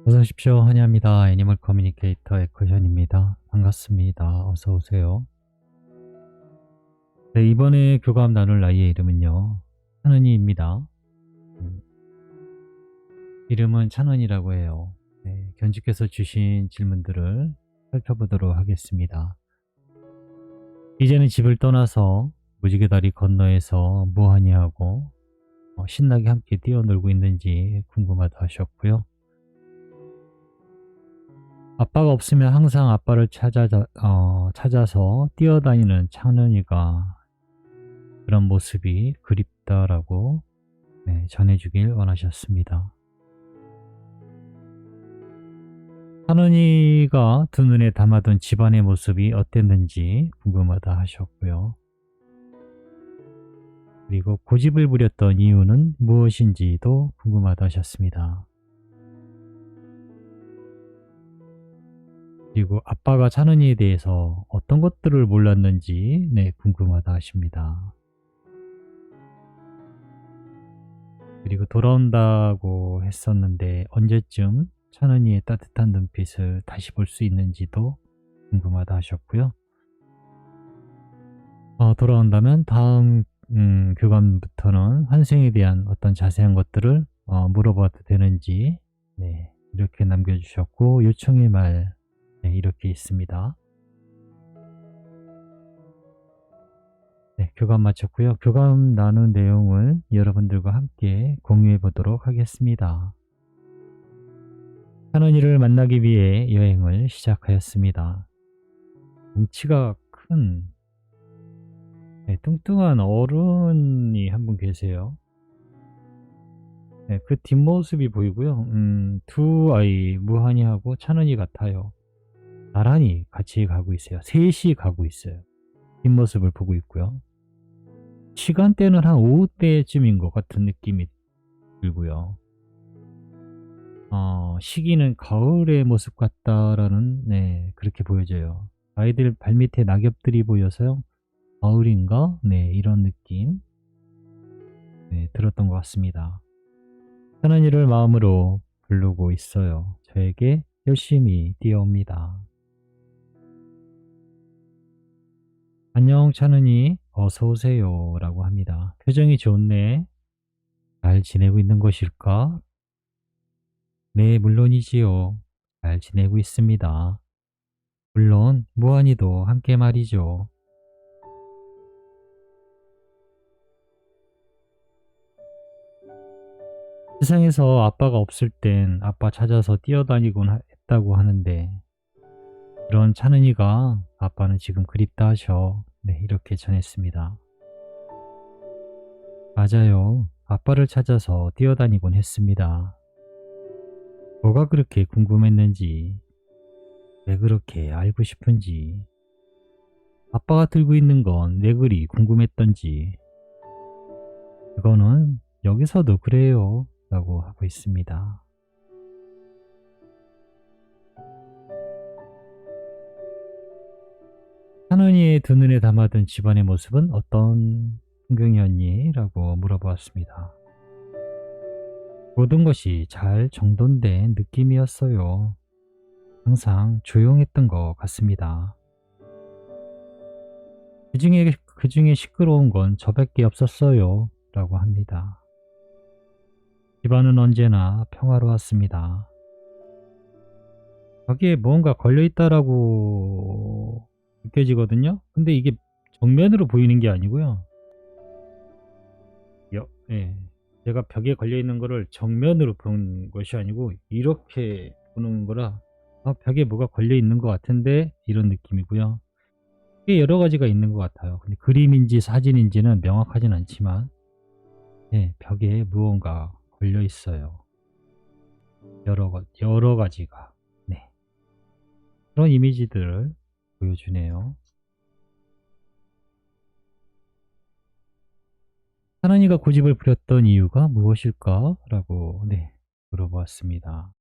어서 오십시오. 환희합니다. 애니멀 커뮤니케이터 에커현입니다. 반갑습니다. 어서 오세요. 네, 이번에 교감 나눌 아이의 이름은요. 찬은이입니다. 음, 이름은 찬원이라고 해요. 네, 견주께서 주신 질문들을 살펴보도록 하겠습니다. 이제는 집을 떠나서 무지개 다리 건너에서 무하니 하고 신나게 함께 뛰어놀고 있는지 궁금하다 하셨고요. 아빠가 없으면 항상 아빠를 찾아서 뛰어다니는 찬원이가 그런 모습이 그립다라고 전해주길 원하셨습니다. 찬원이가 두 눈에 담아둔 집안의 모습이 어땠는지 궁금하다 하셨고요. 그리고 고집을 부렸던 이유는 무엇인지도 궁금하다 하셨습니다. 그리고 아빠가 찬원이에 대해서 어떤 것들을 몰랐는지 궁금하다 하십니다. 그리고 돌아온다고 했었는데 언제쯤 찬원이의 따뜻한 눈빛을 다시 볼 수 있는지도 궁금하다 하셨고요. 돌아온다면 다음 교감부터는 환생에 대한 어떤 자세한 것들을 물어봐도 되는지 이렇게 남겨주셨고, 요청의 말 이렇게 있습니다. 교감 마쳤고요. 교감 나눈 내용을 여러분들과 함께 공유해 보도록 하겠습니다. 찬원이를 만나기 위해 여행을 시작하였습니다. 뭉치가 큰 뚱뚱한 어른이 한 분 계세요. 그 뒷모습이 보이고요. 두 아이 무한이하고 찬원이 같아요. 나란히 같이 가고 있어요. 셋이 가고 있어요. 뒷모습을 보고 있고요. 시간대는 한 오후 때쯤인 것 같은 느낌이 들고요. 시기는 가을의 모습 같다라는 그렇게 보여져요. 아이들 발밑에 낙엽들이 보여서요. 가을인가? 이런 느낌 들었던 것 같습니다. 찬원이를 마음으로 부르고 있어요. 저에게 열심히 뛰어옵니다. 안녕 찬은이, 어서오세요 라고 합니다. 표정이 좋네. 잘 지내고 있는 것일까? 네, 물론이지요. 잘 지내고 있습니다. 물론 무한이도 함께 말이죠. 세상에서 아빠가 없을 땐 아빠 찾아서 뛰어다니곤 했다고 하는데, 그런 찬은이가 아빠는 지금 그립다 하셔. 이렇게 전했습니다. 맞아요. 아빠를 찾아서 뛰어다니곤 했습니다. 뭐가 그렇게 궁금했는지, 왜 그렇게 알고 싶은지, 아빠가 들고 있는 건 왜 그리 궁금했던지, 그거는 여기서도 그래요 라고 하고 있습니다. 찬원이의 두 눈에 담아둔 집안의 모습은 어떤 풍경이었니? 라고 물어보았습니다. 모든 것이 잘 정돈된 느낌이었어요. 항상 조용했던 것 같습니다. 그 중에 시끄러운 건 저밖에 없었어요 라고 합니다. 집안은 언제나 평화로웠습니다. 거기에 뭔가 걸려있다라고 느껴지거든요. 근데 이게 정면으로 보이는 게 아니고요. 예, 제가 벽에 걸려있는 거를 정면으로 본 것이 아니고 이렇게 보는 거라 벽에 뭐가 걸려있는 것 같은데 이런 느낌이고요. 꽤 여러 가지가 있는 것 같아요. 근데 그림인지 사진인지는 명확하진 않지만 벽에 무언가 걸려 있어요. 여러 가지가 그런 이미지들을 보여주네요. 하나니가 고집을 부렸던 이유가 무엇일까? 라고 물어보았습니다.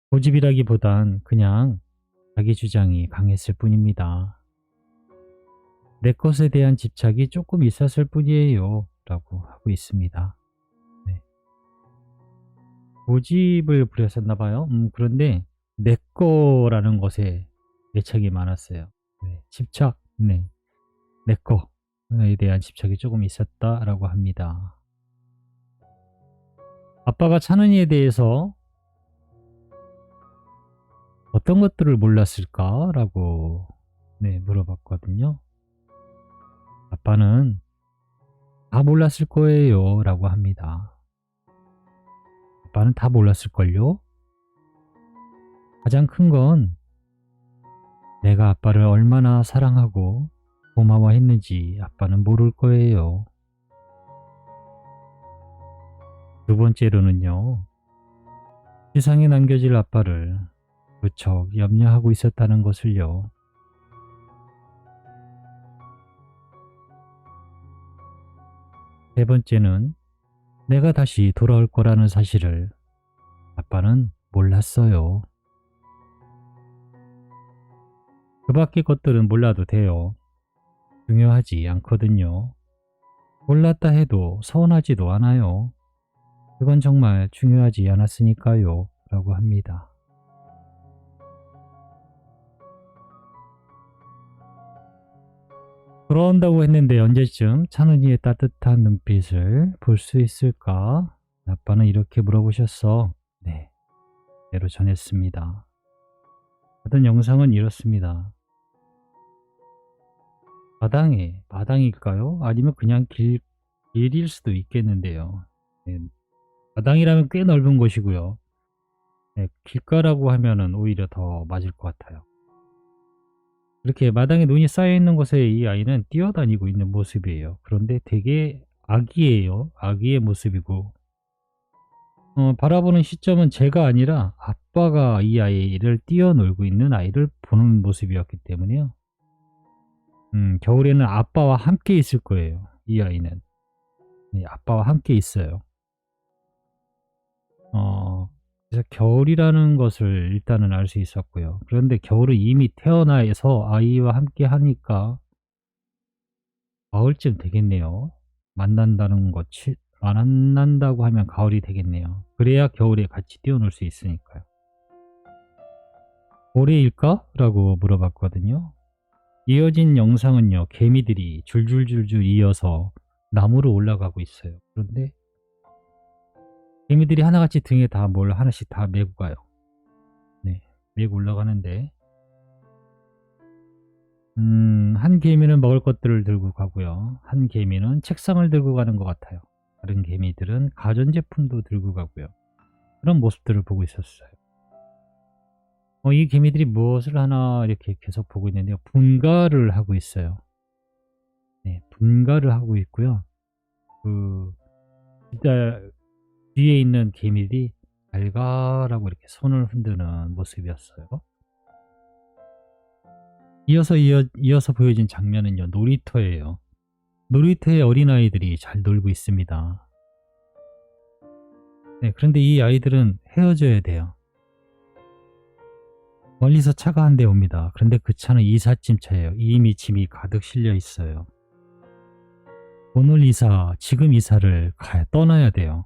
고집이라기보단 그냥 자기 주장이 강했을 뿐입니다. 내 것에 대한 집착이 조금 있었을 뿐이에요 라고 하고 있습니다. 고집을 부렸었나 봐요. 그런데 내 거라는 것에 애착이 많았어요. 네, 집착, 네, 내 거에 대한 집착이 조금 있었다라고 합니다. 아빠가 찬원이에 대해서 어떤 것들을 몰랐을까라고 네, 물어봤거든요. 아빠는 다 몰랐을 거예요 라고 합니다. 아빠는 다 몰랐을걸요? 가장 큰 건 내가 아빠를 얼마나 사랑하고 고마워했는지 아빠는 모를 거예요. 두 번째로는요, 세상에 남겨질 아빠를 무척 염려하고 있었다는 것을요. 세 번째는 내가 다시 돌아올 거라는 사실을 아빠는 몰랐어요. 그 밖의 것들은 몰라도 돼요. 중요하지 않거든요. 몰랐다 해도 서운하지도 않아요. 그건 정말 중요하지 않았으니까요. 라고 합니다. 돌아온다고 했는데 언제쯤 찬훈이의 따뜻한 눈빛을 볼 수 있을까? 아빠는 이렇게 물어보셨어. 네, 대로 전했습니다. 하던 영상은 이렇습니다. 마당일까요? 아니면 그냥 길일 수도 있겠는데요. 네, 마당이라면 꽤 넓은 곳이고요. 네, 길가라고 하면은 오히려 더 맞을 것 같아요. 이렇게 마당에 눈이 쌓여 있는 곳에 이 아이는 뛰어다니고 있는 모습이에요. 그런데 되게 아기예요. 아기의 모습이고 바라보는 시점은 제가 아니라 아빠가 이 아이를 뛰어놀고 있는 아이를 보는 모습이었기 때문에요. 겨울에는 아빠와 함께 있을 거예요. 이 아이는. 네, 아빠와 함께 있어요. 그래서 겨울이라는 것을 일단은 알 수 있었고요. 그런데 겨울은 이미 태어나서 아이와 함께 하니까 가을쯤 되겠네요. 만난다고 하면 가을이 되겠네요. 그래야 겨울에 같이 뛰어놀 수 있으니까요. 올해일까? 라고 물어봤거든요. 이어진 영상은요, 개미들이 줄줄줄줄 이어서 나무로 올라가고 있어요. 그런데 개미들이 하나같이 등에 다 뭘 하나씩 다 메고 가요. 네, 메고 올라가는데 한 개미는 먹을 것들을 들고 가고요. 한 개미는 책상을 들고 가는 것 같아요. 다른 개미들은 가전제품도 들고 가고요. 그런 모습들을 보고 있었어요. 이 개미들이 무엇을 하나 이렇게 계속 보고 있는데요. 분가를 하고 있어요. 네, 분가를 하고 있고요. 진짜 뒤에 있는 개미들이 잘 가라고 이렇게 손을 흔드는 모습이었어요. 이어서 보여진 장면은요, 놀이터예요. 놀이터에 어린아이들이 잘 놀고 있습니다. 네, 그런데 이 아이들은 헤어져야 돼요. 멀리서 차가 한 대 옵니다. 그런데 그 차는 이삿짐 차예요. 이미 짐이 가득 실려 있어요. 오늘 지금 이사를 떠나야 돼요.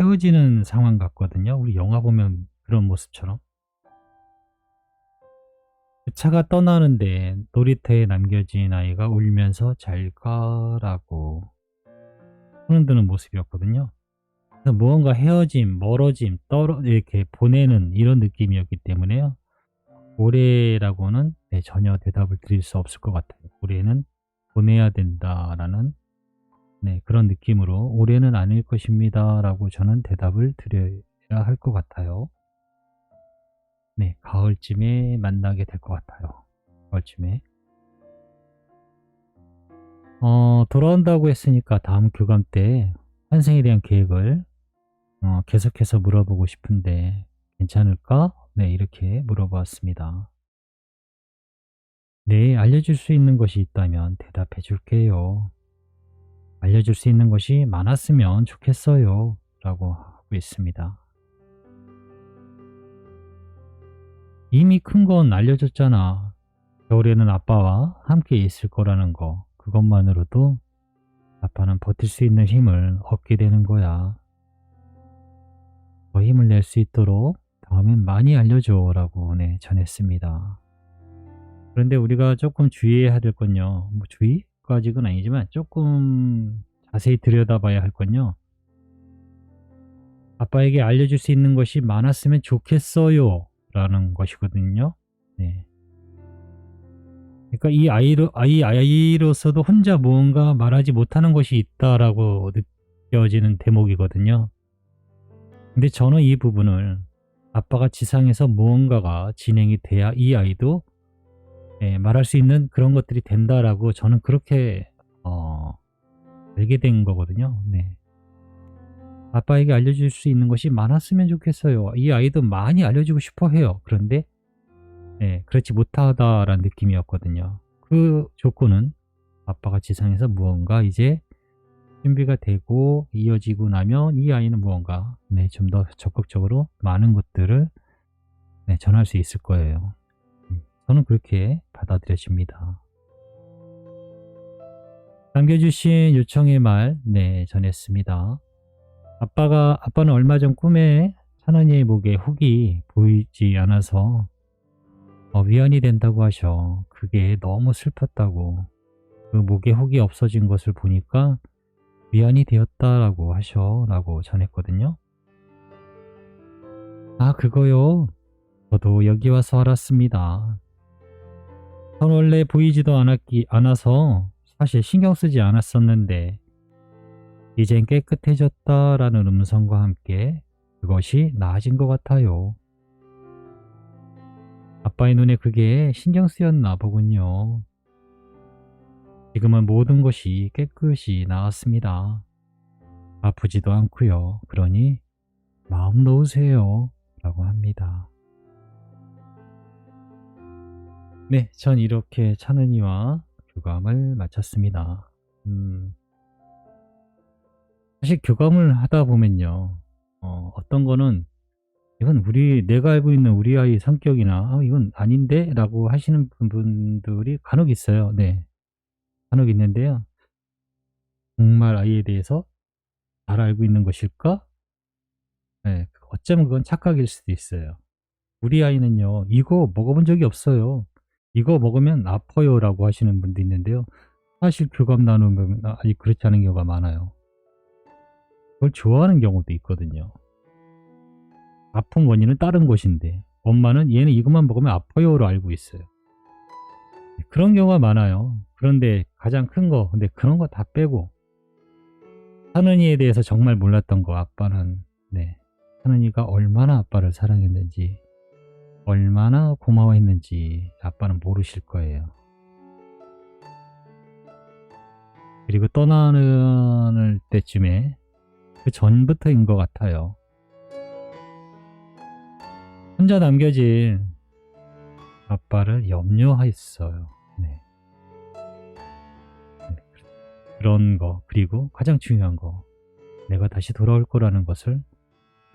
헤어지는 상황 같거든요. 우리 영화 보면 그런 모습처럼. 그 차가 떠나는데 놀이터에 남겨진 아이가 울면서 잘 가라고 손을 드는 모습이었거든요. 그래서 무언가 헤어짐, 멀어짐, 이렇게 보내는 이런 느낌이었기 때문에요. 올해라고는 전혀 대답을 드릴 수 없을 것 같아요. 올해는 보내야 된다라는 그런 느낌으로 올해는 아닐 것입니다 라고 저는 대답을 드려야 할 것 같아요. 네, 가을쯤에 만나게 될 것 같아요. 가을쯤에. 돌아온다고 했으니까 다음 교감 때 환생에 대한 계획을 계속해서 물어보고 싶은데 괜찮을까? 네, 이렇게 물어봤습니다. 네, 알려줄 수 있는 것이 있다면 대답해 줄게요. 알려줄 수 있는 것이 많았으면 좋겠어요. 라고 하고 있습니다. 이미 큰 건 알려줬잖아. 겨울에는 아빠와 함께 있을 거라는 거. 그것만으로도 아빠는 버틸 수 있는 힘을 얻게 되는 거야. 더 힘을 낼 수 있도록 다음엔 많이 알려줘라고 네, 전했습니다. 그런데 우리가 조금 주의해야 될 건요. 뭐 주의까지는 아니지만 조금 자세히 들여다봐야 할 건요. 아빠에게 알려줄 수 있는 것이 많았으면 좋겠어요. 라는 것이거든요. 네. 그러니까 아이로서도 혼자 무언가 말하지 못하는 것이 있다라고 느껴지는 대목이거든요. 근데 저는 이 부분을 아빠가 지상에서 무언가가 진행이 돼야 이 아이도 예, 말할 수 있는 그런 것들이 된다라고 저는 그렇게 어, 알게 된 거거든요. 네. 아빠에게 알려줄 수 있는 것이 많았으면 좋겠어요. 이 아이도 많이 알려주고 싶어 해요. 그런데 예, 그렇지 못하다라는 느낌이었거든요. 그 조건은 아빠가 지상에서 무언가 이제 준비가 되고 이어지고 나면 이 아이는 무언가 네, 좀 더 적극적으로 많은 것들을 네, 전할 수 있을 거예요. 저는 그렇게 받아들여집니다. 남겨주신 요청의 말 네, 전했습니다. 아빠는 얼마 전 꿈에 찬원이의 목에 훅이 보이지 않아서 위안이 된다고 하셔. 그게 너무 슬펐다고. 그 목에 훅이 없어진 것을 보니까 위안이 되었다라고 하셔. 라고 전했거든요. 아, 그거요. 저도 여기 와서 알았습니다. 전 원래 보이지도 않아서 사실 신경 쓰지 않았었는데 이젠 깨끗해졌다라는 음성과 함께 그것이 나아진 것 같아요. 아빠의 눈에 그게 신경 쓰였나 보군요. 지금은 모든 것이 깨끗이 나았습니다. 아프지도 않고요. 그러니 마음 놓으세요. 라고 합니다. 네, 전 이렇게 찬은이와 교감을 마쳤습니다. 사실 교감을 하다 보면요. 어떤 거는 이건 내가 알고 있는 우리 아이 성격이나 이건 아닌데 라고 하시는 분들이 간혹 있어요. 네. 간혹 있는데요. 정말 아이에 대해서 잘 알고 있는 것일까? 네. 어쩌면 그건 착각일 수도 있어요. 우리 아이는요. 이거 먹어본 적이 없어요. 이거 먹으면 아파요 라고 하시는 분도 있는데요. 사실 교감 나누면 아직 그렇지 않은 경우가 많아요. 그걸 좋아하는 경우도 있거든요. 아픈 원인은 다른 것인데 엄마는 얘는 이것만 먹으면 아파요로 알고 있어요. 그런 경우가 많아요. 그런데 가장 큰 거, 근데 그런 거 다 빼고 하느니에 대해서 정말 몰랐던 거 아빠는 네, 하느니가 얼마나 아빠를 사랑했는지 얼마나 고마워했는지 아빠는 모르실 거예요. 그리고 떠나는 때쯤에 그 전부터인 것 같아요. 혼자 남겨진 아빠를 염려했어요. 네. 네. 그런 거, 그리고 가장 중요한 거, 내가 다시 돌아올 거라는 것을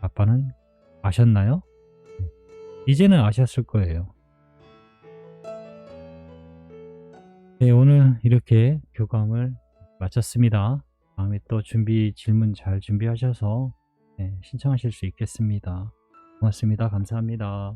아빠는 아셨나요? 네. 이제는 아셨을 거예요. 네, 오늘 이렇게 교감을 마쳤습니다. 다음에 또 질문 잘 준비하셔서 네, 신청하실 수 있겠습니다. 고맙습니다. 감사합니다.